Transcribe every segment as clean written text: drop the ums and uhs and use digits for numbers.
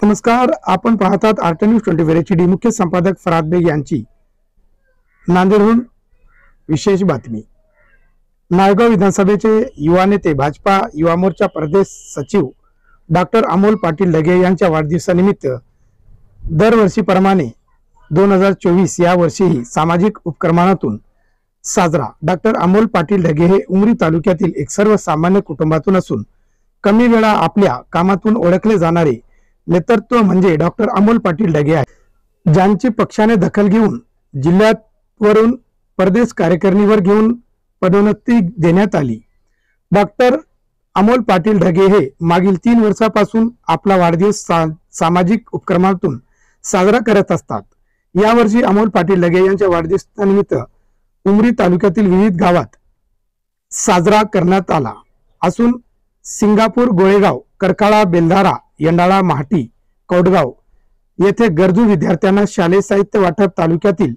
नमस्कार, आपण पाहतात आर्ट न्यूज 24 HD. मुख्य संपादक फराद बेग यांची नांदेडहून विशेष बातमी. नायगाव विधानसभेचे युवा नेते, भाजपा युवा मोर्चा प्रदेश सचिव डॉक्टर अमोल पाटील ढगे यांच्या वाढदिवसानिमित्त दरवर्षीप्रमाणे 2024 या वर्षीही सामाजिक उपक्रमातून साजरा. डॉक्टर अमोल पाटील ढगे हे उमरी तालुक्यातील एक सर्वसामान्य कुटुंबातून असून कमी वेळा आपल्या कामातून ओळखले जाणारे नेतृत्व म्हणजे डॉक्टर अमोल पाटील ढगे आहे, ज्यांची पक्षाने दखल घेऊन जिल्ह्यावरून प्रदेश कार्यकारिणीवर घेऊन पदोन्नती देण्यात आली. डॉक्टर अमोल पाटील ढगे हे मागील 3 वर्षापासून आपला वाढदिवस सामाजिक उपक्रमातून साजरा करत असतात. यावर्षी अमोल पाटील ढगे यांच्या वाढदिवसानिमित्त उमरी तालुक्यातील विविध गावात साजरा करण्यात आला असून सिंगापूर, गोळेगाव, करकाळा, बेलधारा, यंडाळा, महाटी, कौडगाव येथे गरजू विद्यार्थ्यांना शालेय साहित्य वाटप, तालुक्यातील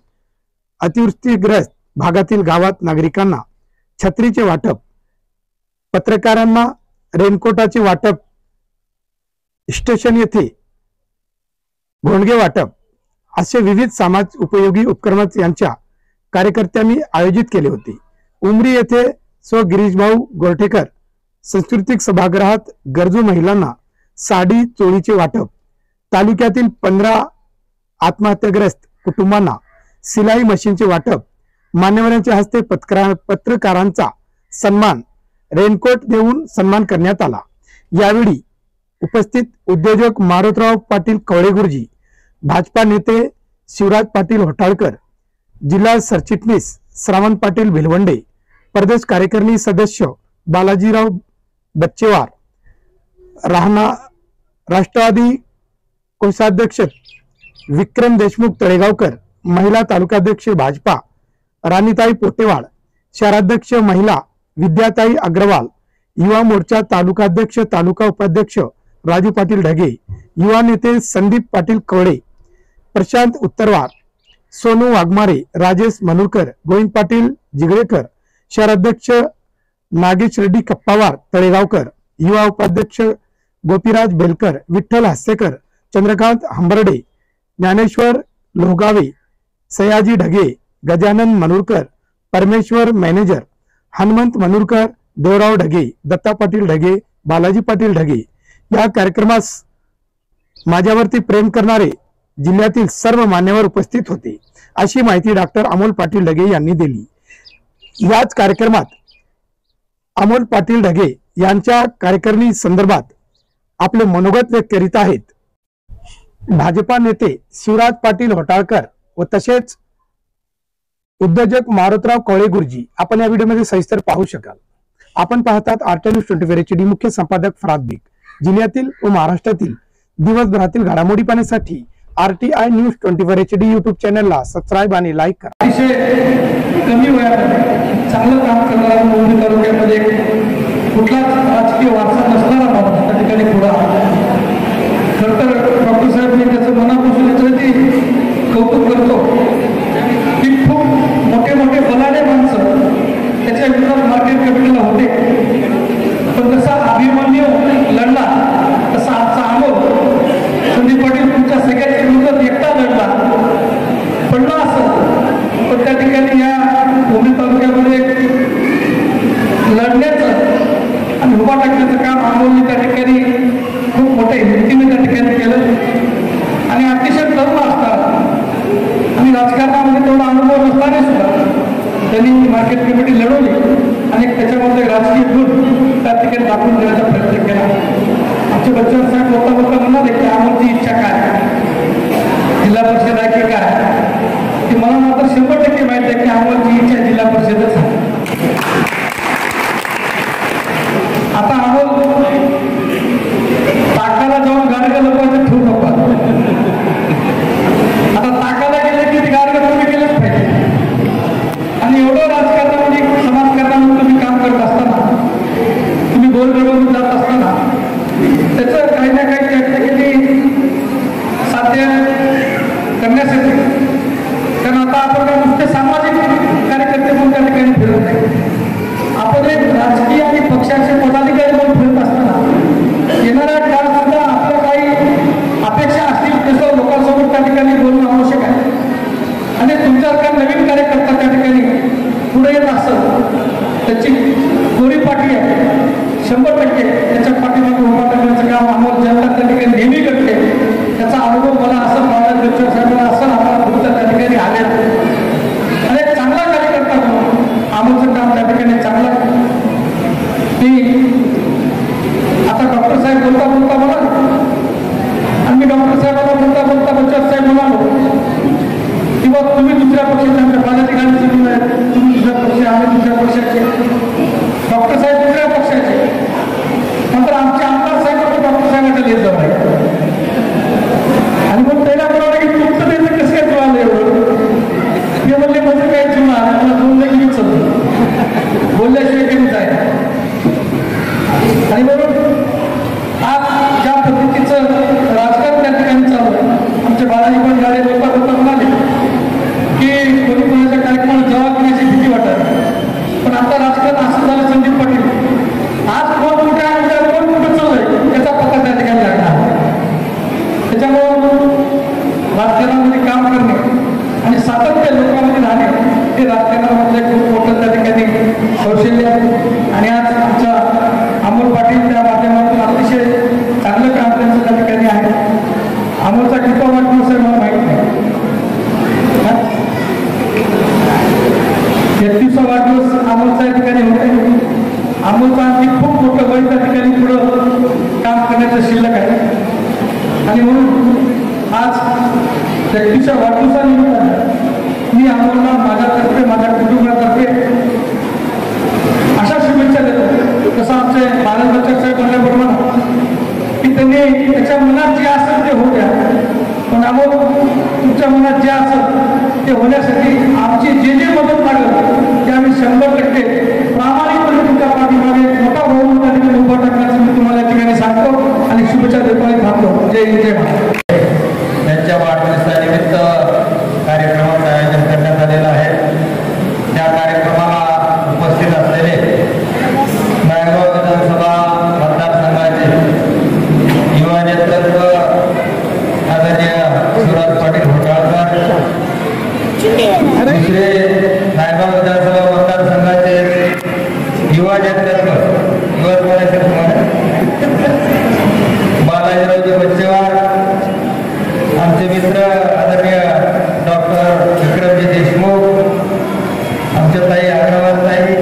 अतिवृष्टीग्रस्त भागातील गावात नागरिकांना छत्रीचे वाटप, पत्रकारांना रेनकोटाचे वाटप, स्टेशन येथे घोंडगे वाटप असे विविध समाज उपयोगी उपक्रम यांच्या कार्यकर्त्यांनी आयोजित केले होते. उमरी येथे गिरीशभाऊ गोरठेकर सांस्कृतिक सभागृहात गरजू महिलांना साडी चोळीचे वाटप, तालुक्यातील 15 आत्महत्याग्रस्त कुटुंबांना सिलाई मशीनचे वाटप, मान्यवरांच्या हस्ते पत्रकारांचा सन्मान, रेनकोट देऊन सन्मान करण्यात आला. यावेळी उपस्थित उद्योजक मारुतराव पाटील कवळेगुरुजी, भाजपा नेते शिवराज पाटील होटाळकर, जिल्हा सरचिटणीस श्रावण पाटील भिलवंडे, प्रदेश कार्यकारिणी सदस्य बालाजीराव बच्चेवार, राष्ट्रवादी कोषाध्यक्ष विक्रम देशमुख तळेगावकर, महिला तालुकाध्यक्ष भाजपा राणीताई पोटेवाड, शहराध्यक्ष महिला विद्याताई अग्रवाल, युवा मोर्चा तालुकाध्यक्ष तालुका उपाध्यक्ष राजू पाटील ढगे, युवा नेते संदीप पाटील कवळे, प्रशांत उत्तरवार, सोनू वाघमारे, राजेश मनूरकर, गोविंद पाटील जिगळेकर, शहराध्यक्ष नागेश रेड्डी कप्पावार तळेगावकर, युवा उपाध्यक्ष गोपीराज बेलकर, विठ्ठल हास्यकर, चंद्रकांत हंबर्डे, ज्ञानेश्वर लोहगावे, सयाजी ढगे, गजानन मनूरकर, परमेश्वर मॅनेजर, हनुमंत मनूरकर, देवराव ढगे, दत्ता पाटील ढगे, बालाजी पाटील ढगे. या कार्यक्रमास माझ्यावरती प्रेम करणारे जिल्ह्यातील सर्व मान्यवर उपस्थित होते, अशी माहिती डॉक्टर अमोल पाटील ढगे यांनी दिली. याच कार्यक्रमात अमोल पाटील ढगे यांच्या कार्यकारिणी संदर्भात आपले मनोगत व्यक्त करीत आहेत भाजपा नेते शिवराज पाटील होटाळकर व तसेच उद्योजक मारुतराव कवळेगुरुजी. आपण या व्हिडिओमध्ये सविस्तर पाहू शकाल. आपण पाहतात आर्ट न्यूज 24 HD. मुख्य संपादक फराद बेग. जिल्ह्यातील व महाराष्ट्रातील दिवसभरातील घडामोडी पाहण्यासाठी RTI न्यूज 24 HD युट्यूब चॅनलला सबस्क्राईब आणि लाईक करा. कमी वयात चांगलं काम करणारा उमरी तालुक्यामध्ये कुठलाच राजकीय वारसा नसणारा माणूस त्या ठिकाणी पुढे खरं तर डॉक्टर साहेब मी त्याचं मनापासून याच्यासाठी कौतुक करतो की खूप मोठे मोठे बलाढ्य माणसं त्याच्या विरोधात मार्केट कमिटीला होते, पण जसा अभिमन्यू लढला तसा आजचा अमोल संदीप पाटील तुमच्या सगळ्याच्या विरोधात एकटा लढला पडला असं, पण त्या ठिकाणी या उमरी तालुक्यामध्ये लढण्याचं आणि उभा टाकण्याचं काम अमोलने त्या ठिकाणी खूप मोठ्या हिमतीने त्या ठिकाणी केलं. आणि अतिशय तरुण असतात आणि राजकारणामध्ये तेवढा अनुभव नसताना सुद्धा त्यांनी मार्केट कमिटी लढवली आणि त्याच्यामध्ये राजकीय गुण त्या ठिकाणी दाखवून देण्याचा प्रयत्न केला. आमचे बच्चन साहेब बोलता बोलता म्हणाले की अमोलची इच्छा काय, जिल्हा परिषद आहे की काय, ती मला मात्र 100% माहिती आहे की अमोलची इच्छा जिल्हा परिषदच आहे. आता अमोल ताकाला जाऊन गाडगे लोकांचं ठेवू नको. आता ताकाला गेले की गाडगे तुम्ही गेलंच पाहिजे. आणि एवढं राजकारणामध्ये समाजकारणामध्ये तुम्ही काम करत असताना, तुम्ही गोलगडून जात असताना त्याचं काही ना काही त्या ठिकाणी साध्य करण्यासाठी, कारण आता आपण नुसते सामाजिक कार्यकर्ते म्हणून फिरत नाही. आपण एक राजकीय आणि पक्षाचे पदाधिकारी म्हणून फिरत असताना येणाऱ्या काळात सुद्धा आपल्या काही अपेक्षा असतील तसं लोकांसमोर त्या ठिकाणी बोलणं आवश्यक आहे. आणि तुमच्यासारखा नवीन कार्यकर्ता त्या ठिकाणी पुढे येत असेल त्याची गोरी पाठी आहे 100%. त्याच्या पाठीमागे उभा करण्याचं काम अमोल जनता त्या ठिकाणी नेहमी करते. त्याचा अनुभव मला असं बाळासाहेब साहेबांना असं आम्हाला तुमच्या त्या ठिकाणी आले आणि एक चांगला कार्यकर्ता म्हणून अमोलचं काम त्या ठिकाणी चांगलं आहे. मी आता डॉक्टर साहेब बोलता बोलता म्हणाल आणि मी डॉक्टर साहेबांना बोलता बोलता बच्चन साहेब म्हणालो किंवा तुम्ही दुसऱ्या पक्षाचे आमच्या बालाजी गांधी तुम्ही दुसऱ्या पक्ष आम्ही दुसऱ्या पक्षाचे डॉक्टर साहेब दुसऱ्या पक्षाचे नंतर आमचे आमदार साहेब डॉक्टर साहेबांच्या लेत जाऊ आणि मग त्याला म्हणाला की तुमचं त्याचं कसं काय जुळालं एवढं. हे म्हणले म्हणजे काय जुळणार मला दोन लगेच विचारलं बोलल्याशिवाय कधी जाय. आणि म्हणून आज ज्या पद्धतीचं राजकारण त्या ठिकाणी चालू आहे आमचे बालाजी पण गाडे बोलता बोलता म्हणाले की कोणी कोणाच्या कार्यक्रमाला जबाब घेण्याची भीती वाटत. पण आता राजकारण असं झालं संदीप पाटील आज कोण कुठे आहे कोण कुठं चाललंय याचा पत्ता त्या ठिकाणी लागणार. त्याच्यामुळं राजकारणामध्ये काम करणे आणि सातत्य लोकांमध्ये राहणे हे राजकारणामधलं खूप मोठं त्या ठिकाणी कौशल्य आहे. आणि आज आमच्या अमोल पाटील त्या माध्यमातून अतिशय चांगलं काम त्यांचं त्या ठिकाणी आहे. अमोलचा किती वाटतो सर मला माहीत नाही. 31वा वाढदिवस अमोलचा या ठिकाणी होत आहे. अमोलचा आणखी खूप मोठं वय त्या ठिकाणी पुढं काम करण्याचं शिल्लक आहे. आणि म्हणून आज 31च्या वाढदिवसानिमित्तानं मी अमोलला माझ्यातर्फे माझ्या कुटुंबातर्फे अशा शुभेच्छा देतो कसं आमचे बालाजी बच्चन साहेब म्हणल्याबरोबर की त्यांनी त्याच्या मनात जे असेल ते होऊ द्या. पण अमोल तुमच्या मनात जे असेल ते होण्यासाठी आमची जे जे मदत लागेल ते आम्ही 100% प्रामाणिकपणे तुमच्या पाठीमागे मोठा भाऊ त्या ठिकाणी उभा टाकण्याचं मी तुम्हाला या ठिकाणी सांगतो आणि शुभेच्छा देतो आणि थांबतो. जय हिंद जय महाराष्ट्र. त्यांच्या वाढदिवसानिमित्त कार्यक्रमाचं आयोजन करण्यात आलेलं आहे. त्या कार्यक्रमाला उपस्थित असलेले नायगाव विधानसभा मतदारसंघाचे युवा नेतृत्व आदरणीय सुरज पाटील घोटाळकर, दुसरे नायगाव विधानसभा मतदारसंघाचे युवा नेतृत्व बालाजीरावजी बच्चेवार, आमचे मित्र आदरणीय डॉक्टर विक्रमजी देशमुख, आमच्या ताई अग्रवालताई,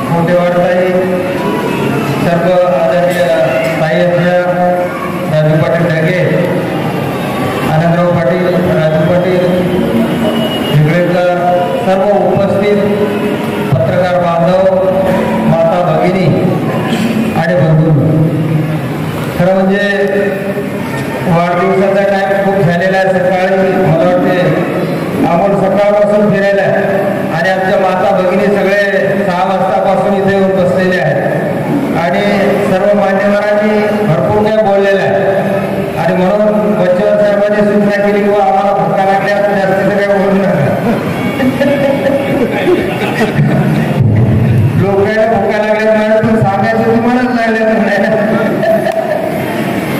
मोठेवाडताई, सर्व आदरणीय ताई राजू पाटील ढगे, आनंदराव पाटील, राजू पाटील, हिगळेकर, सर्व उपस्थित पत्रकार बांधव, माता भगिनी आणि बंधू. खरं म्हणजे वाढदिवसाचा टाईम खूप झालेला आहे. सकाळी मला वाटते अमोल सकाळपासून फिरायला आहे आणि आमच्या माता भगिनी सगळे 6 वाजतापासून इथे येऊन बसलेले आहेत आणि सर्व मान्यवरांनी भरपूर काय बोललेलं आहे. आणि म्हणून बच्चन साहेबांनी सूचना केली किंवा आम्हाला भुका लागल्या जास्तीचं काय बोलू नका. लोकांना भुका लागल्या नाही पण सांगायचं तुम्हालाच लागल्या नाही.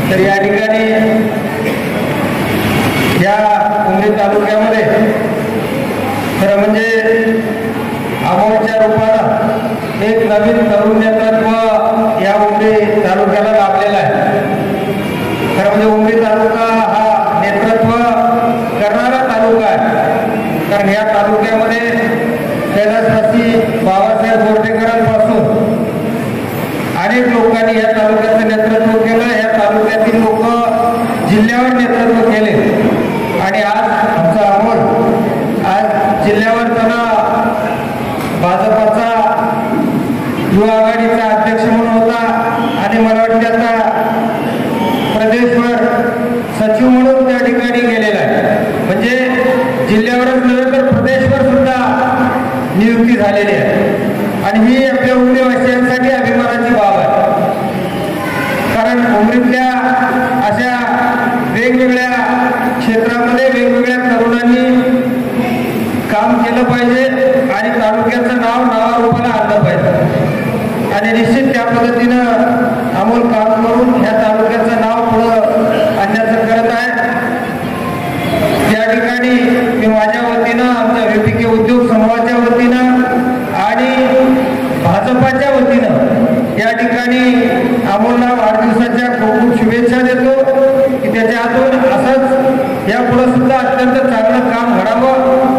तर या ठिकाणी या उमरी तालुक्यामध्ये खरं म्हणजे अमोलच्या रूपानं एक नवीन तरुण नेतृत्व या उमरी तालुक्याला लाभलेलं आहे. खरं म्हणजे उमरी तालुका हा नेतृत्व करणारा तालुका आहे. कारण या तालुक्यामध्ये कैलासवासी बाबासाहेब बोर्डेकरांपासून अनेक लोकांनी या तालुक्याचं नेतृत्व केलं. या तालुक्यातील लोक जिल्ह्यावर नेतृत्व केले आणि आज आमचा अमोल आज जिल्ह्यावर त्याला भाजपाचा युवा आघाडीचा अध्यक्ष म्हणून होता आणि मला वाटतं आता प्रदेशवर सचिव म्हणून त्या ठिकाणी गेलेला आहे. म्हणजे जिल्ह्यावरच नव्हे तर प्रदेशवर सुद्धा नियुक्ती झालेली आहे आणि ही आपल्या उमरीवासियांसाठी अभिमानाची बाब आहे. कारण उमरीतल्या अशा वेगवेगळ्या क्षेत्रामध्ये वेगवेगळ्या तरुणांनी काम केलं पाहिजे आणि तालुक्याचं नाव नावारूपाला आणलं पाहिजे आणि निश्चित त्या पद्धतीनं अमोल काम करून ह्या तालुक्याचं नाव पुढं आणण्याचं करत आहे. त्या ठिकाणी मी माझ्या वतीनं आमच्या VPK उद्योग समूहाच्या वतीनं आणि भाजपाच्या वतीनं या ठिकाणी अमोलला वाढदिवसाच्या खूप खूप शुभेच्छा देतो की त्याच्या हातून असंच यापुढे सुद्धा अत्यंत चांगलं काम घडावं